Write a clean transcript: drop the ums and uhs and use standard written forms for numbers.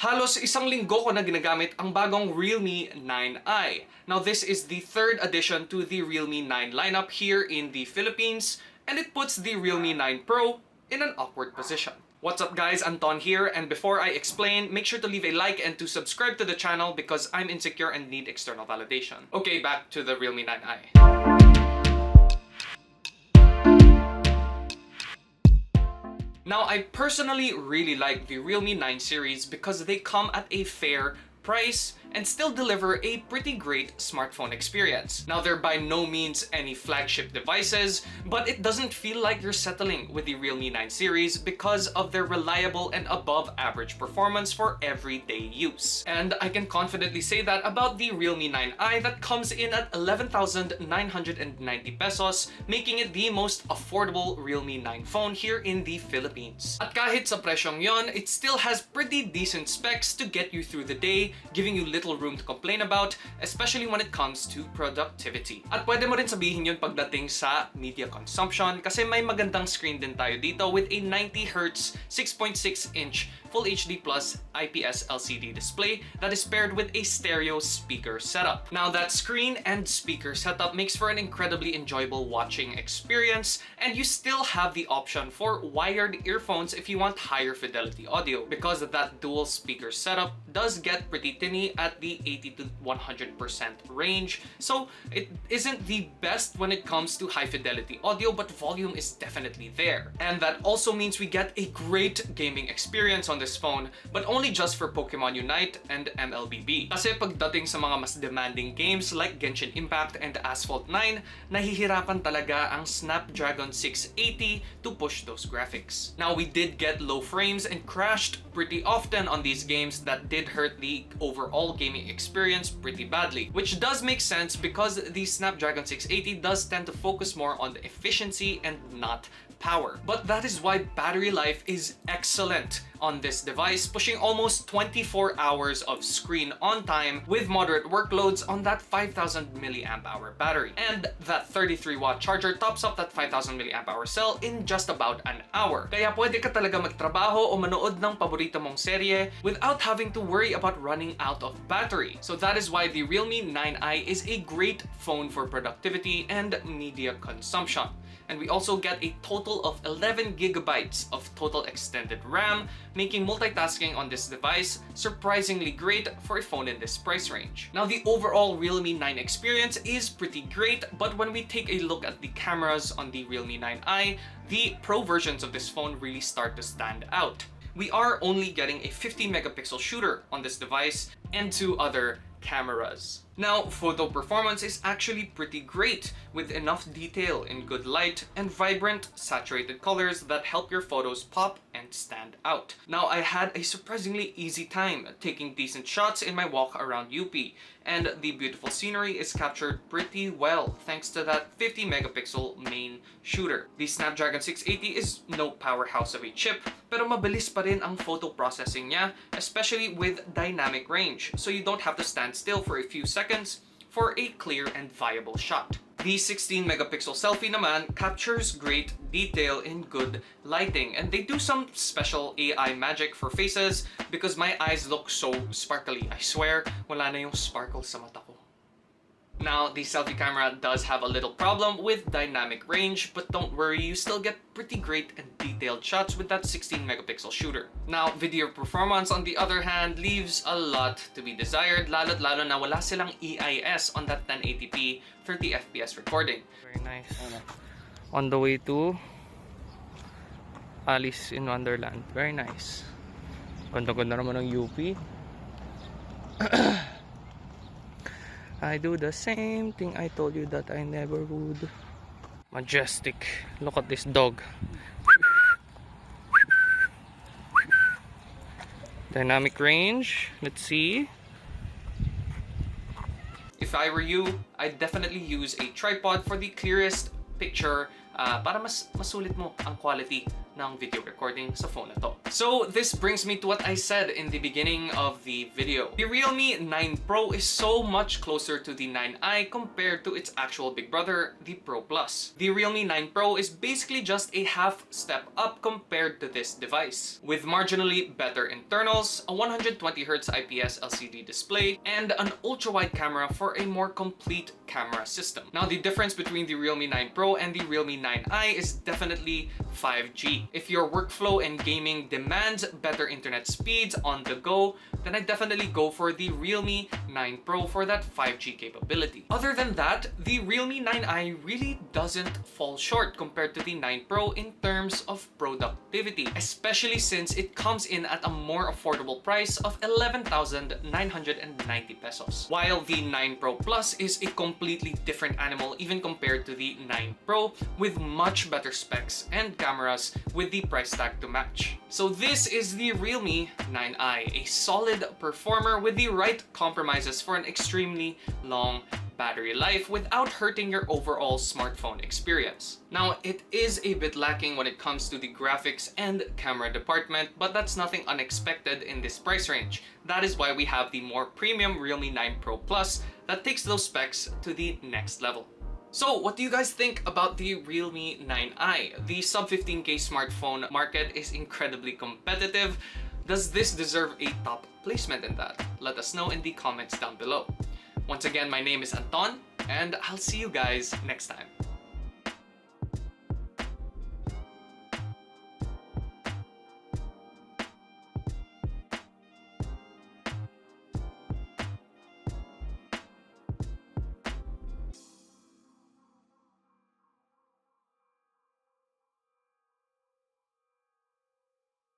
Halos isang linggo ko na ginagamit ang bagong Realme 9i. Now this is the third addition to the Realme 9 lineup here in the Philippines, and it puts the Realme 9 Pro in an awkward position. What's up guys, Anton here, and before I explain, make sure to leave a like and to subscribe to the channel because I'm insecure and need external validation. Okay, back to the Realme 9i. Now, I personally really like the Realme 9 series because they come at a fair price and still deliver a pretty great smartphone experience. Now, they're by no means any flagship devices, but it doesn't feel like you're settling with the Realme 9 series because of their reliable and above average performance for everyday use. And I can confidently say that about the Realme 9i that comes in at 11,990 pesos, making it the most affordable Realme 9 phone here in the Philippines. At kahit sa presyong yon, it still has pretty decent specs to get you through the day, giving you little room to complain about, especially when it comes to productivity. At pwede mo rin sabihin yun pagdating sa media consumption kasi may magandang screen din tayo dito with a 90Hz 6.6-inch Full HD Plus IPS LCD display that is paired with a stereo speaker setup. Now that screen and speaker setup makes for an incredibly enjoyable watching experience, and you still have the option for wired earphones if you want higher fidelity audio, because that dual speaker setup does get pretty tinny at the 80 to 100% range, so it isn't the best when it comes to high fidelity audio, but volume is definitely there. And that also means we get a great gaming experience on this phone, but only just for Pokemon Unite and MLBB. Kasi pagdating sa mga mas demanding games like Genshin Impact and Asphalt 9, nahihirapan talaga ang Snapdragon 680 to push those graphics. Now, we did get low frames and crashed pretty often on these games that did hurt the overall gaming experience pretty badly, which does make sense because the Snapdragon 680 does tend to focus more on the efficiency and not power. But that is why battery life is excellent on this device, pushing almost 24 hours of screen on time with moderate workloads on that 5,000 mAh battery. And that 33-watt charger tops up that 5,000 mAh cell in just about an hour. Kaya pwede ka talaga magtrabaho o manood ng paborito mong serye without having to worry about running out of battery. So that is why the Realme 9i is a great phone for productivity and media consumption. And we also get a total of 11 gigabytes of total extended RAM, making multitasking on this device surprisingly great for a phone in this price range. Now, the overall Realme 9 experience is pretty great, but when we take a look at the cameras on the Realme 9i, the Pro versions of this phone really start to stand out. We are only getting a 50 megapixel shooter on this device and two other cameras. Now, photo performance is actually pretty great with enough detail in good light and vibrant saturated colors that help your photos pop and stand out. Now, I had a surprisingly easy time taking decent shots in my walk around UP, and the beautiful scenery is captured pretty well thanks to that 50 megapixel main shooter. The Snapdragon 680 is no powerhouse of a chip, pero mabilis pa rin ang photo processing niya, especially with dynamic range, so you don't have to stand still for a few seconds for a clear and viable shot. The 16 megapixel selfie naman captures great detail in good lighting, and they do some special AI magic for faces because my eyes look so sparkly. I swear, wala na yung sparkle sa mata ko. Now, the selfie camera does have a little problem with dynamic range, but don't worry, you still get pretty great and detailed shots with that 16 megapixel shooter. Now, video performance on the other hand leaves a lot to be desired, lalo na wala silang EIS on that 1080p 30 FPS recording. Very nice. On the way to Alice in Wonderland. Very nice. Ganda-ganda naman ng UP. I do the same thing I told you that I never would. Majestic. Look at this dog. Dynamic range. Let's see. If I were you, I'd definitely use a tripod for the clearest picture para mas masulit mo ang quality ng video recording sa phone na to. So this brings me to what I said in the beginning of the video. The Realme 9 Pro is so much closer to the 9i compared to its actual big brother, the Pro Plus. The Realme 9 Pro is basically just a half step up compared to this device, with marginally better internals, a 120Hz IPS LCD display, and an ultra-wide camera for a more complete camera system. Now the difference between the Realme 9 Pro and the Realme 9i is definitely 5G. If your workflow and gaming demands better internet speeds on the go, then I definitely go for the Realme 9 Pro for that 5G capability. Other than that, the Realme 9i really doesn't fall short compared to the 9 Pro in terms of productivity, especially since it comes in at a more affordable price of 11,990 pesos. While the 9 Pro Plus is a completely different animal even compared to the 9 Pro, with much better specs and cameras with the price tag to match. So this is the Realme 9i, a solid performer with the right compromises for an extremely long battery life without hurting your overall smartphone experience. Now, it is a bit lacking when it comes to the graphics and camera department, but that's nothing unexpected in this price range. That is why we have the more premium Realme 9 Pro Plus that takes those specs to the next level. So, what do you guys think about the Realme 9i? The sub 15K smartphone market is incredibly competitive. Does this deserve a top placement in that? Let us know in the comments down below. Once again, my name is Anton, and I'll see you guys next time.